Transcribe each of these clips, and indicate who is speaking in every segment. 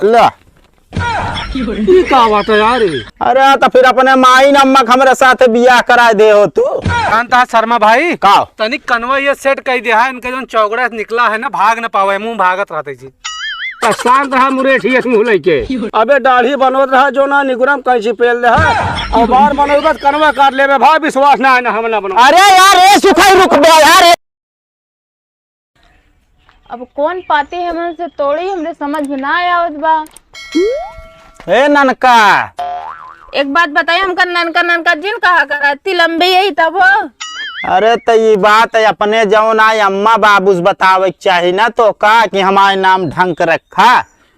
Speaker 1: ला
Speaker 2: का बात है यार।
Speaker 1: अरे तो फिर अपने माई नमक हमारे साथ बियाह करा दे हो तू।
Speaker 2: कांता शर्मा भाई
Speaker 1: का
Speaker 2: तनिक कनवा ये सेट कह दिया है, इनके जो चौगड़ा निकला है ना भाग न पावे, मुंह भागत रहते जी।
Speaker 3: शांत रहा मुरेठी मुँह लेके। अबे दाढ़ी बनोत रहा जो ना निगुरम कैसी पेल दे है और बार बनोबत कनवा काट लेबे भाई, विश्वास ना है ना हम ना बनो।
Speaker 1: अरे यार ए सुखाई रुक बे यार।
Speaker 4: अब कौन पाती है मन से तोड़ी, हमरे समझ में ना आवत बा।
Speaker 1: ए ननका
Speaker 4: एक बात बताइए, हमका ननका ननका जिन कहा कर इतनी लंबी यही तब हो।
Speaker 1: अरे तो ये बात है अपने जौन आई अम्मा बाबूस बतावे चाहिए ना तो का कि हमारे नाम ढंग रखा।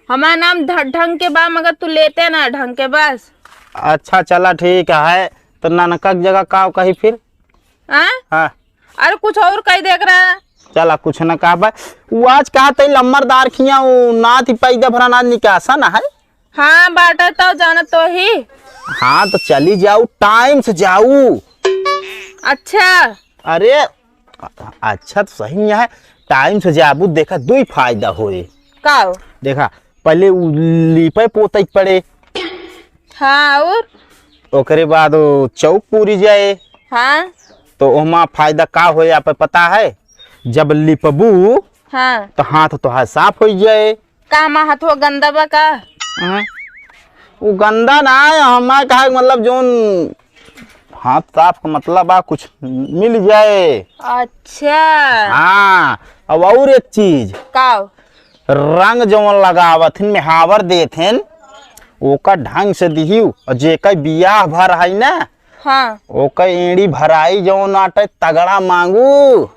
Speaker 4: हमारा नाम ढंग के बा, मगर तू लेते ना ढंग के बस।
Speaker 1: अच्छा चला ठीक है, तो ननका की जगह का कही फिर। हाँ
Speaker 4: अरे कुछ और कही देख रहा है।
Speaker 1: चला कुछ न कहा वो आज कहा तो लम्बरदार खिया नाथ पैदा भरा नाथ निकासा ना है।
Speaker 4: हाँ बाटा तो जाना तो ही।
Speaker 1: हाँ तो चली जाऊ, टाइम से जाऊ।
Speaker 4: अच्छा
Speaker 1: अरे अच्छा तो सही है, टाइम से जाबू देखा दो ही फायदा होए।
Speaker 4: का
Speaker 1: देखा पहले लिपे पोते पड़े,
Speaker 4: हाँ और
Speaker 1: ओकरे बाद चौक पूरी जाए।
Speaker 4: हाँ
Speaker 1: तो ओमा फायदा का होए आप पता है, जब लिपबू
Speaker 4: हाँ
Speaker 1: तो हाथ तो हाथ साफ हो जाए।
Speaker 4: का मा हाथवा गंदा बा का।
Speaker 1: वो गंदा ना है, हमारे कहा मतलब जोन हाथ साफ का मतलब आ कुछ मिल जाए।
Speaker 4: अच्छा
Speaker 1: हाँ अब और एक चीज
Speaker 4: का
Speaker 1: रंग जौन लगावथिन मेहावर देथिन ओका ढंग से दिहिउ, और जेका बियाह भर है ना
Speaker 4: हाँ
Speaker 1: ओका एड़ी भराई जौन आटे तगड़ा मांगू।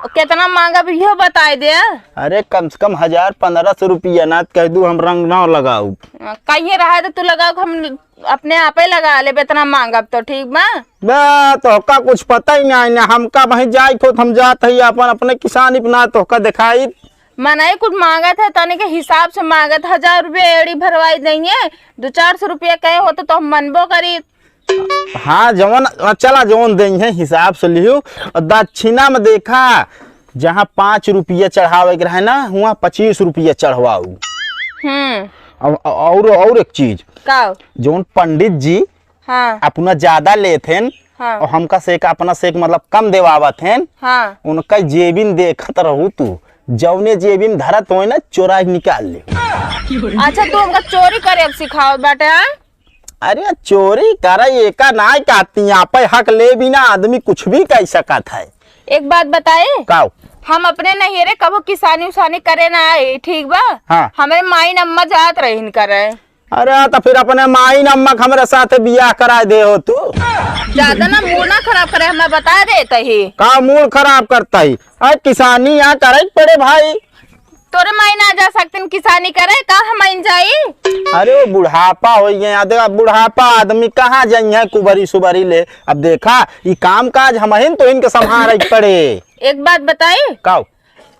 Speaker 4: कितना मांगा भी हो बताए दे।
Speaker 1: अरे कम से कम 1000-1500 रुपया ना कह दू हम रंग ना लगाऊ।
Speaker 4: कहीं रहा तो तू लगाओ, हम अपने आप ही लगा ले, इतना मांगा तो ठीक बा।
Speaker 1: बे तो का कुछ पता ही नहीं ना, हमका वहीं जाए तो हम जात है अपन अपने किसान अपना तो का दिखाई
Speaker 4: मनाई कुछ मांगा था तने के हिसाब से मांगा था। 1000 रुपये एड़ी भरवाई देंगे, 200-400 रुपया कहे होते तो हम मनबो करी।
Speaker 1: हाँ जवन चला जवन देंगे हिसाब से लियो। और दक्षिणा में देखा जहाँ 5 रुपया चढ़ावे के रहे ना वहाँ 25 रुपया चढ़वाऊ। और एक चीज
Speaker 4: का
Speaker 1: जौन पंडित जी
Speaker 4: हाँ
Speaker 1: अपना ज्यादा लेथेन
Speaker 4: हाँ
Speaker 1: और हमका से अपना से मतलब कम देवावत हैं,
Speaker 4: हाँ
Speaker 1: उनका जेबिन देखत रहू तू, जौने जेबिन धरत हो ना चोरा के निकाल ले।
Speaker 4: अच्छा तू हमका चोरी करे अब सिखाओ बेटा।
Speaker 1: अरे चोरी कर एका ना कहती यहाँ पे हक ले बिना आदमी कुछ भी कह सकत है।
Speaker 4: एक बात बताए,
Speaker 1: काओ
Speaker 4: हम अपने नहिरे कबो किसानी उसानी करे ना आए ठीक बा।
Speaker 1: हाँ
Speaker 4: हमारे माई नम्मा जात रही करे।
Speaker 1: अरे तो फिर अपने माई नमक हमारे साथ बियाह करा दे हो तू।
Speaker 4: ज्यादा ना मूड ना खराब करे, हमें बता देते ही।
Speaker 1: का मूड खराब करता ही, अरे किसानी यहाँ करे पड़े भाई।
Speaker 4: तोरे माई ना जा सकते किसानी करे का हम जाई।
Speaker 1: अरे वो बुढ़ापा हो गया, देखा बुढ़ापा आदमी कहाँ जाइए कुबरी सुबरी ले। अब देखा ये काम काज हम तो इनके संभाल पड़े। एक
Speaker 4: बात बताई,
Speaker 1: काओ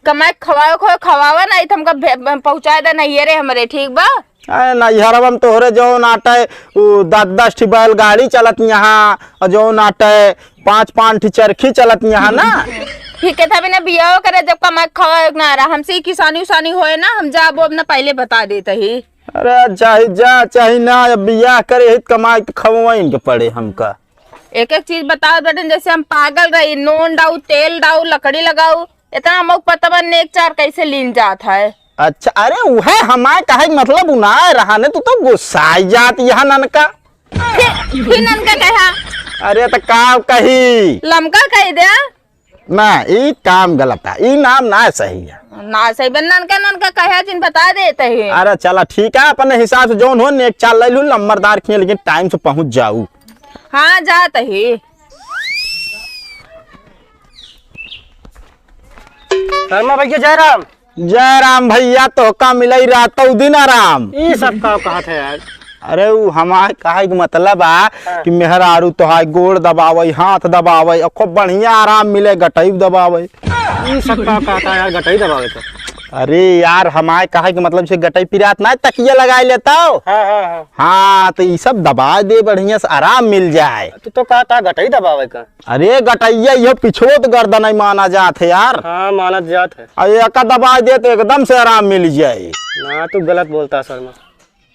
Speaker 4: कमाए खवावा नहीं तो हमका पहुँचा दे नहिरे हमारे ठीक बा।
Speaker 1: नैहरवा तोहरे जो नाटे 10-10 बैल गाड़ी चलत यहाँ, और जो नाटे 5-5 चरखी चलत यहाँ ना।
Speaker 4: ठीक है था बिना बियाह करे जब कमाए खवा ना रहा हमसे किसानी उसानी होए ना हम जा वो अपना पहले बता देते ही।
Speaker 1: अरे चाहे जा चाहे ना बियाह करे हित कमाए खवाइन के पड़े हमका।
Speaker 4: एक एक चीज बताओ बेटन, जैसे हम पागल रही, नून डाऊ तेल डाऊ लकड़ी लगाऊ, इतना हमको पता बन एक चार कैसे लीन जात है।
Speaker 1: अच्छा अरे वह हमारे कहे मतलब उना रहा ने तो गुस्सा जात यहाँ ननका।
Speaker 4: फिर ननका कहा,
Speaker 1: अरे तो का कही
Speaker 4: लमका कह दे
Speaker 1: ना, ये काम गलत है, ये नाम ना सही है
Speaker 4: ना सही बन ननका ननका कहा जिन बता देते हैं।
Speaker 1: अरे चला ठीक है अपने हिसाब से जोन हो एक चाल ले लू नंबरदार खिए, लेकिन टाइम से पहुंच जाऊ।
Speaker 4: हाँ जात ही।
Speaker 3: शर्मा भैया जयराम।
Speaker 1: जयराम भैया तो का मिल रात दिन आराम।
Speaker 3: ये सब का कहा था यार।
Speaker 1: अरे वो हमारे कहे मतलब आ कि मेहरारू तो है गोड़ दबावे हाथ दबावे और खूब बढ़िया आराम मिले गटई दबावे।
Speaker 3: ये सब का कहा था यार, गटई दबावे तो।
Speaker 1: अरे यार हमारे कहे कि मतलब से गटई पिरात ना तकिया लगा लेता हो। हाँ तो ये सब दबा दे बढ़िया से आराम मिल जाए।
Speaker 3: तू तो कहा था गटई दबावे का।
Speaker 1: अरे गटैया ये पिछोत गर्दन नहीं माना जात है यार।
Speaker 3: हाँ माना जात है।
Speaker 1: अरे एक दबा दे तो एकदम से आराम मिल जाए।
Speaker 3: ना तू गलत बोलता शर्मा।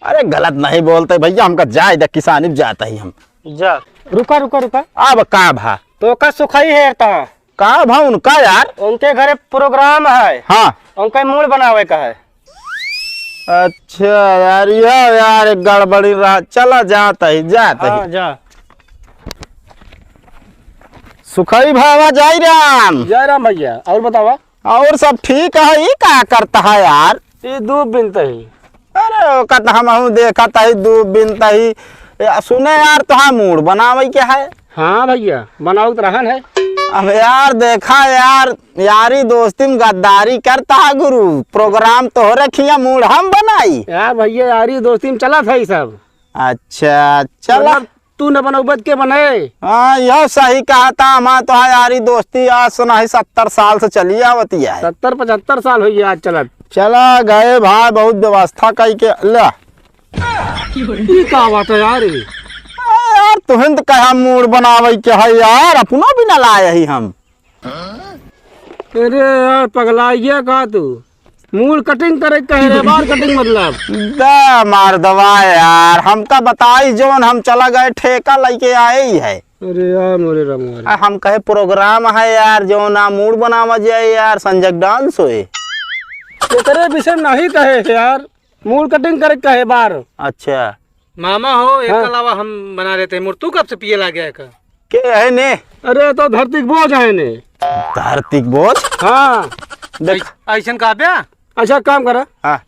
Speaker 1: अरे गलत नहीं बोलते भैया, हमका जाए द किसानी जाता ही हम।
Speaker 3: जा रुका रुका रुका,
Speaker 1: अब का भा
Speaker 3: तो का सुखाई है ता
Speaker 1: का भा उनका यार।
Speaker 3: उनके घरे प्रोग्राम है,
Speaker 1: हाँ
Speaker 3: उनका मूड बनावे का है।
Speaker 1: अच्छा यार, यह यार एक गड़बड़ी रहा, चला जाता ही जाता
Speaker 3: हाँ
Speaker 1: ही।
Speaker 3: जा
Speaker 1: सुखई भावा जय राम।
Speaker 3: जय राम भैया। और बतावा,
Speaker 1: और सब ठीक है? ये क्या करता है यार?
Speaker 3: ये दूध बिनते ही।
Speaker 1: अरे कहता हम देखा ही दूब बिनता ही। सुने यार तुहा मूड बनावे क्या है?
Speaker 3: हाँ भैया बनाओ तो रहन है।
Speaker 1: अब यार देखा यार, यारी दोस्ती में गद्दारी करता है गुरु। प्रोग्राम तो हो रखिया, मूड हम बनाई।
Speaker 3: यार भैया यारी दोस्ती में चला था ये सब।
Speaker 1: अच्छा चला,
Speaker 3: तू न बनौबत के बने।
Speaker 1: हाँ यह सही कहा था। हमारा तो यारी दोस्ती आज सुना ही 70 साल से चली आवती है।
Speaker 3: 70-75 साल हो गया आज चलत।
Speaker 1: चला गए भाई, बहुत व्यवस्था कई के ले।
Speaker 3: ये का बात है यार?
Speaker 1: यार तुहिंद कहा मूड बनावे के है यार, अपनो भी न लाए ही हम।
Speaker 3: अरे यार पगलाइया का तू मूड कटिंग करे कहे रे, बार कटिंग मतलब
Speaker 1: दे मार दवा यार, हमका बताई जोन हम चला गए ठेका लेके आए ही है।
Speaker 3: अरे यार मोरे रमोरे,
Speaker 1: हम कहे प्रोग्राम है यार, जो ना मूड बनावा जाए यार, संजय डांस होए।
Speaker 3: तेरे विषय नहीं कहे यार, मूड कटिंग करे कहे बार।
Speaker 1: अच्छा
Speaker 2: मामा हो, एक
Speaker 3: हाँ।
Speaker 2: अलावा हम बना लेते हैं मूड। तू कब से पिए ला गया का?
Speaker 1: के है ने?
Speaker 3: अरे तो धरती बोझ है ने।
Speaker 1: धरती बोझ?
Speaker 3: हाँ
Speaker 1: देख
Speaker 2: ऐसा का ब्या?
Speaker 3: अच्छा काम करा,
Speaker 1: हाँ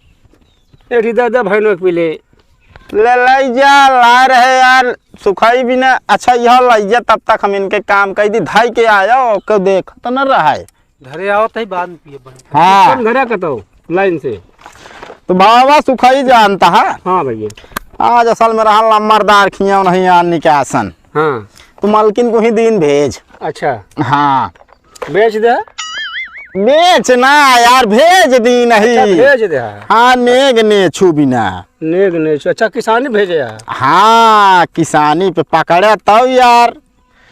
Speaker 3: एठी दे दे भाई पिले।
Speaker 1: ले लाई जा, ला रहे यार सुखाई भी ना। अच्छा यह लाई जा, तब तक हम इनके काम कर दी। धाई के आया को देख तो न रहा है।
Speaker 2: घरे आओ तही बाद में पिए बन।
Speaker 1: हाँ
Speaker 3: तुम घरे कतो लाइन से।
Speaker 1: तो भावा सुखाई जानता है।
Speaker 3: हाँ भैया
Speaker 1: आज असल में रहा मर्दार खिया नहीं आने के आसन।
Speaker 3: हाँ।
Speaker 1: तो मालकिन को ही दिन भेज।
Speaker 3: अच्छा
Speaker 1: हाँ
Speaker 3: बेच दे।
Speaker 1: बेचना यार, भेज दी नहीं।
Speaker 3: अच्छा भेज दे।
Speaker 1: हाँ नेग ने छू बिना।
Speaker 3: नेग ने अच्छा किसानी भेजे यार।
Speaker 1: हाँ किसानी पे पकड़े तब यार।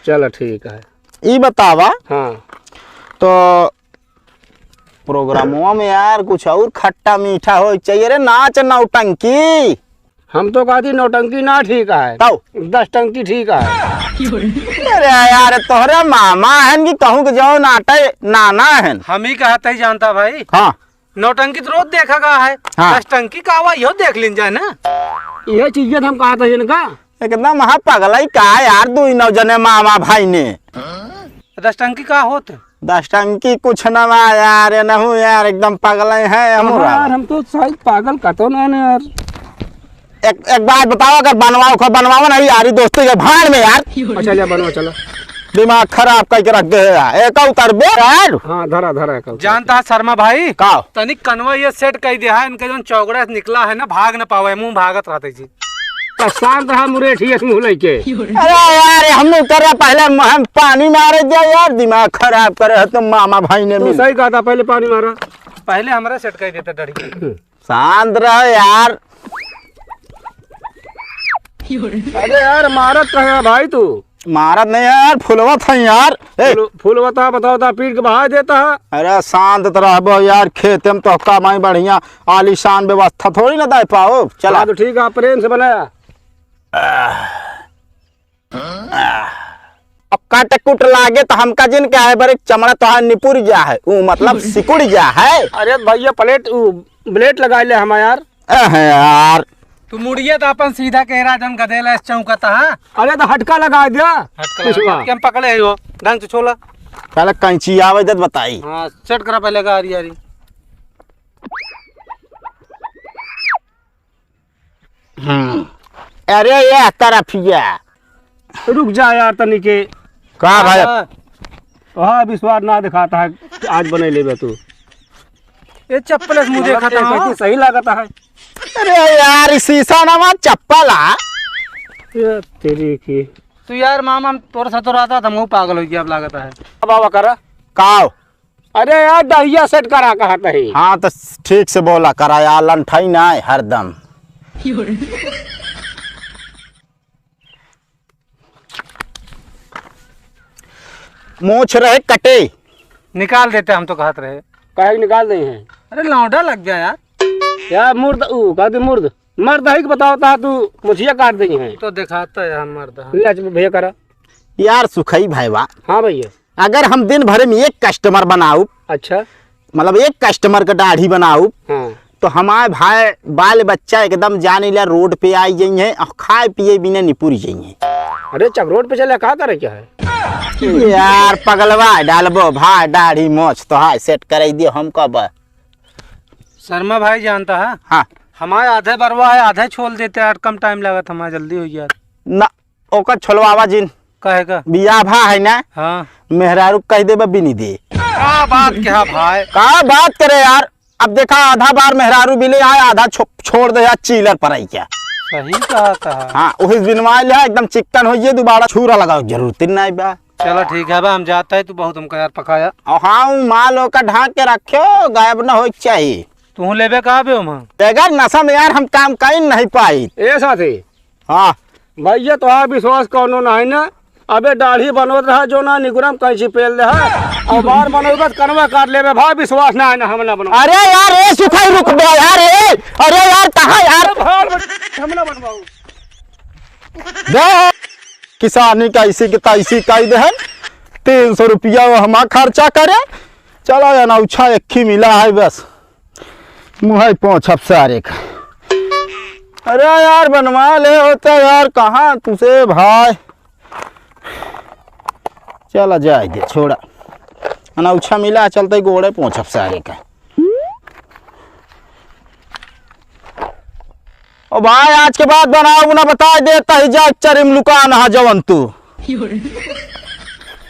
Speaker 3: चलो ठीक है।
Speaker 1: ई बतावा,
Speaker 3: हाँ
Speaker 1: तो प्रोग्रामों में यार कुछ और खट्टा मीठा हो चाहिए रे। नाच नौटंकी
Speaker 3: हम तो कहती नौटंकी ना ठीक है,
Speaker 1: तब
Speaker 3: 10 टंकी ठीक है।
Speaker 1: अरे यार तोहरे मामा है कि कहूँ कि जो नाटे नाना है।
Speaker 2: हम ही कहते ही जानता भाई।
Speaker 1: हाँ
Speaker 2: नौटंकी तो रोज देखा गया है।
Speaker 1: हाँ।
Speaker 2: 10 टंकी का हुआ यो देख लीन जाए ना।
Speaker 3: यह चीजें हम कहा था इनका।
Speaker 1: एकदम महा पगलाई का यार, 2 नौजने मामा भाई ने।
Speaker 2: 10 टंकी का होते
Speaker 1: 10 टंकी कुछ न यार, ये नहू यार एकदम पगले हैं हम।
Speaker 3: यार हम तो शायद पागल कतो ना यार।
Speaker 1: एक बात बताओ, अगर बनवाओ नहीं यारी दोस्ती के भाड़ में यार।
Speaker 3: अच्छा ले बनवा चलो।
Speaker 1: दिमाग खराब करके रख दे यार। एक उतर बे यार।
Speaker 3: हाँ धरा धरा का
Speaker 2: जानता है शर्मा भाई
Speaker 1: का
Speaker 2: तनिक कनवा ये सेट कर दिया है। इनका जो चौगड़ा से निकला है ना, भाग न पावे, मुंह भागत रहते जी।
Speaker 3: शांत रहा मुरेठी मुँह लेके।
Speaker 1: अरे यार हम उतर पहले हम पानी मारे दिया यार, दिमाग खराब करे तो मामा भाई ने
Speaker 3: तू
Speaker 1: मिल।
Speaker 3: सही कहा था, पहले पानी मारा।
Speaker 2: पहले हमारा सेट कर देता डरी।
Speaker 1: शांत रहो यार।
Speaker 3: अरे यार मारत कहे भाई तू?
Speaker 1: मारत नहीं है यार, फुलवा था यार। ए,
Speaker 3: फूल बता बताओ था पीट के बहा देता है।
Speaker 1: अरे शांत रहो यार, खेते में तो कमाई बढ़िया आलीशान व्यवस्था थोड़ी ना दे पाओ। चला
Speaker 3: तो ठीक है, प्रेम से बनाया।
Speaker 1: अब काट कुट लागे तो हमका जिन क्या है, बड़े चमड़ा तो निपुर जा है, वो मतलब सिकुड़ जा है।
Speaker 3: अरे भैया प्लेट ब्लेड लगा ले हम यार।
Speaker 1: यार
Speaker 2: तू मुड़िए तो अपन सीधा कह रहा जन गधेला इस चौकता है।
Speaker 3: अरे तो हटका लगा दिया।
Speaker 2: हम पकड़े हो ढंग से छोला।
Speaker 1: पहले कैंची आवे दे बताई।
Speaker 2: हाँ सेट करा पहले का यारी।
Speaker 1: अरे ये तरफिया
Speaker 3: रुक जा यार तनिके।
Speaker 1: का भाई?
Speaker 3: हाँ विश्वास ना दिखाता है, आज बने ले तू।
Speaker 2: ये चप्पल से मुंह देखा था।
Speaker 3: सही लागता है।
Speaker 1: अरे यार शीशा ना चप्पल आ।
Speaker 3: ये तेरी की
Speaker 2: तू यार मामा तोर सा तो रहता था, मुंह पागल हो गया अब लागता है।
Speaker 3: बाबा करा।
Speaker 1: काओ
Speaker 3: अरे यार दहिया सेट करा कहा नहीं।
Speaker 1: हाँ तो ठीक से बोला करा यार, लंठाई ना है हरदम। मोछ रहे कटे
Speaker 2: निकाल देते हम तो कहते रहे।
Speaker 3: काहे निकाल दे हैं।
Speaker 2: अरे लौंडा लग गया यार।
Speaker 3: यार मुर्द कहते मुर्द मर्द है कि बताओ ता तू मुझिया काट दी है
Speaker 2: तो दिखाता है मर्द।
Speaker 3: ले आज भैया करा।
Speaker 1: यार सुखई भाईवा,
Speaker 3: हाँ भैया।
Speaker 1: अगर हम दिन भर में एक कस्टमर बनाऊ,
Speaker 3: अच्छा।
Speaker 1: मतलब एक कस्टमर का दाढ़ी बनाऊ,
Speaker 3: हाँ
Speaker 1: तो हमारे भाई बाल बच्चा एकदम जाने ला रोड पे आई जाइए और खाए पिए बिना निपुर जाइए।
Speaker 3: अरे चक रोड पे चले क्या करे क्या है
Speaker 1: यार पगलवा डालबो भाई दाढ़ी मोछ तो हाय सेट कर दियो हम कब।
Speaker 2: शर्मा भाई जानता है
Speaker 1: हाँ
Speaker 2: हमारे आधे बरवा है, आधे छोड़ देते यार, कम टाइम लगा था, हमारा जल्दी हो गया।
Speaker 1: ना ओकर छोलवावा जिन
Speaker 2: कहेगा
Speaker 1: बिया भा है ना,
Speaker 2: हाँ
Speaker 1: मेहरारू कह दे बिनी दे।
Speaker 2: क्या बात क्या भाई,
Speaker 1: का बात करे यार, अब देखा आधा बार मेहरारू बिले आए, आधा छोड़ दे यार चीलर पर आई क्या।
Speaker 2: सही कहा।
Speaker 1: हाँ वही बिनवा लिया एकदम चिकन हो, ये दोबारा छुरा लगाओ जरूरत नहीं बा।
Speaker 2: चलो ठीक है भाई, हम जाते हैं, तू बहुत हमको यार पकाया।
Speaker 1: और हाँ माल होकर ढांक के रखो, गायब न हो चाहिए।
Speaker 2: तू लेबे कहा बे हम
Speaker 1: बगैर नशा में यार हम काम कर नहीं पाई।
Speaker 3: ए साथी
Speaker 1: हाँ
Speaker 3: भैया तोहार विश्वास कौनो नहीं ना। अबे दाढ़ी बनोत रहा जो ना निगुरम कैंची पेल दे है और बार बनोबत कनवा काट लेबे भाई, विश्वास ना है ना हम ना बनो।
Speaker 1: अरे यार ए सुखाई रुक बे यार, अरे यार कहाँ यार
Speaker 3: हम ना बनवाऊ।
Speaker 1: दे किसानी का इसी की तैसी कह दे है, 300 रुपया वो हमारा खर्चा करे। चलो या ना उछा एक ही मिला है बस, मुँह पहुँच अब सारे का। अरे यार बनवा ले होता यार, कहाँ तुझे भाई। चला जाए दे छोड़ा, अनौछा मिला चलते गोड़े पहुँचब सारे का। ओ भाई आज के बाद बनाओ ना बता देता ही जा चरिम लुकान हा जवन तू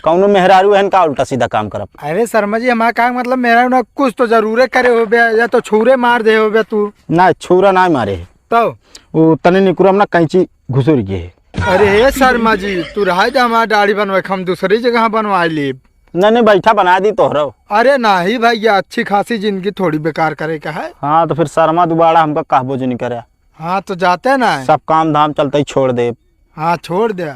Speaker 1: कौनो मेहरारू है का उल्टा सीधा काम करब।
Speaker 5: अरे शर्मा जी हमारा का मतलब मेरा ना कुछ तो जरूर करे हो बे, या तो छुरे मार दे हो बे तू।
Speaker 1: ना छुरा ना मारे
Speaker 5: तो
Speaker 1: वो तने निकुरम ना कैंची घुसुर गए।
Speaker 5: अरे हे शर्मा जी तू रहा जा हमारा दाढ़ी बनवा, हम दूसरी जगह बनवा ली।
Speaker 1: नहीं बैठा बना दी तोहरा।
Speaker 5: अरे नहीं भैया, अच्छी खासी जिंदगी थोड़ी बेकार करे का है।
Speaker 1: हाँ तो फिर शर्मा दोबारा हमका कहबो जो नहीं करे।
Speaker 5: हाँ तो जाते ना,
Speaker 1: सब काम धाम चलते ही छोड़ दे।
Speaker 5: हाँ छोड़ दे।